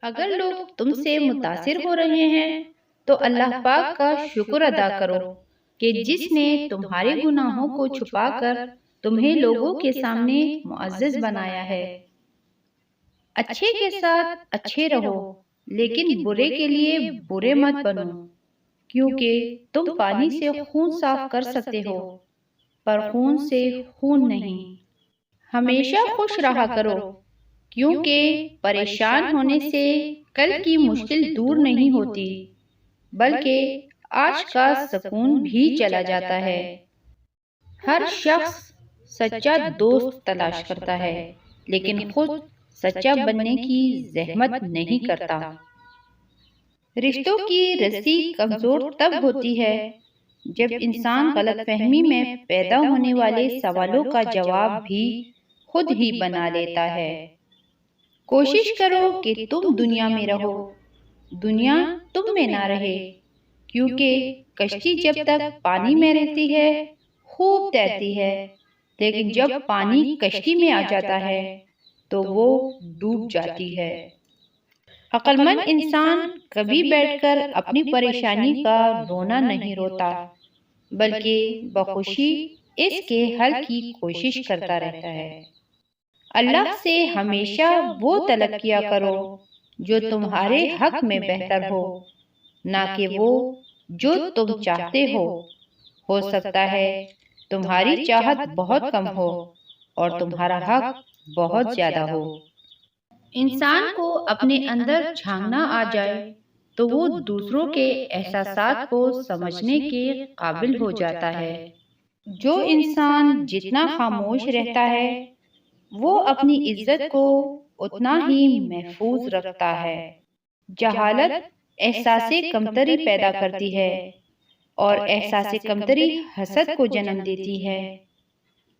اگر لوگ تم سے متاثر ہو رہے ہیں تو اللہ پاک کا شکر ادا کرو کہ جس نے تمہارے گناہوں کو چھپا کر تمہیں لوگوں کے سامنے معزز بنایا ہے۔ اچھے کے ساتھ اچھے رہو، لیکن برے کے لیے برے مت بنو، کیونکہ تم پانی سے خون صاف کر سکتے ہو پر خون سے خون نہیں۔ ہمیشہ خوش رہا کرو، کیونکہ پریشان ہونے سے کل کی مشکل دور نہیں ہوتی، بلکہ آج کا سکون بھی چلا جاتا ہے۔ ہر شخص سچا دوست تلاش کرتا ہے، لیکن خود سچا بننے کی زحمت نہیں کرتا۔ رشتوں کی رسی کمزور تب ہوتی ہے جب انسان غلط فہمی میں پیدا ہونے والے سوالوں کا جواب بھی خود ہی بنا لیتا ہے۔ کوشش کرو کہ تم دنیا میں رہو، دنیا تم میں نہ رہے، کیونکہ کشتی جب تک پانی میں رہتی ہے خوب تیرتی ہے، لیکن جب پانی کشتی میں آ جاتا ہے تو وہ ڈوب جاتی ہے۔ عقل مند انسان کبھی بیٹھ کر اپنی پریشانی کا رونا نہیں روتا، بلکہ بخوشی اس کے حل کی کوشش کرتا رہتا ہے۔ اللہ سے ہمیشہ وہ طلب کیا کرو جو تمہارے حق میں بہتر ہو، نہ کہ وہ جو تم چاہتے ہو۔ ہو سکتا ہے تمہاری چاہت بہت کم ہو اور تمہارا حق بہت زیادہ ہو۔ انسان کو اپنے اندر جھانکنا آ جائے تو وہ دوسروں کے احساسات کو سمجھنے کے قابل ہو جاتا ہے۔ جو انسان جتنا خاموش رہتا ہے وہ اپنی عزت کو اتنا ہی محفوظ رکھتا ہے۔ جہالت احساس کمتری پیدا کرتی ہے اور احساس کمتری حسد کو جنم دیتی ہے۔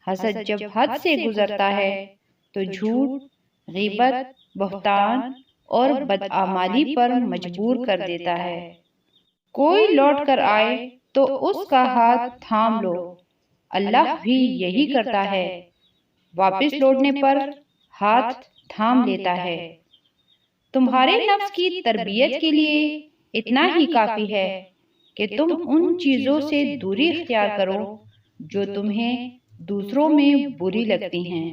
حسد جب حد سے گزرتا ہے تو جھوٹ، غیبت، بہتان اور بدعمالی پر مجبور کر دیتا ہے۔ کوئی لوٹ کر آئے تو اس کا ہاتھ تھام لو، اللہ بھی یہی کرتا ہے، واپس لوٹنے پر ہاتھ تھام لیتا ہے۔ تمہارے نفس کی تربیت کے لیے اتنا ہی کافی ہے کہ تم ان چیزوں سے دوری اختیار کرو جو تمہیں دوسروں میں بری لگتی ہیں۔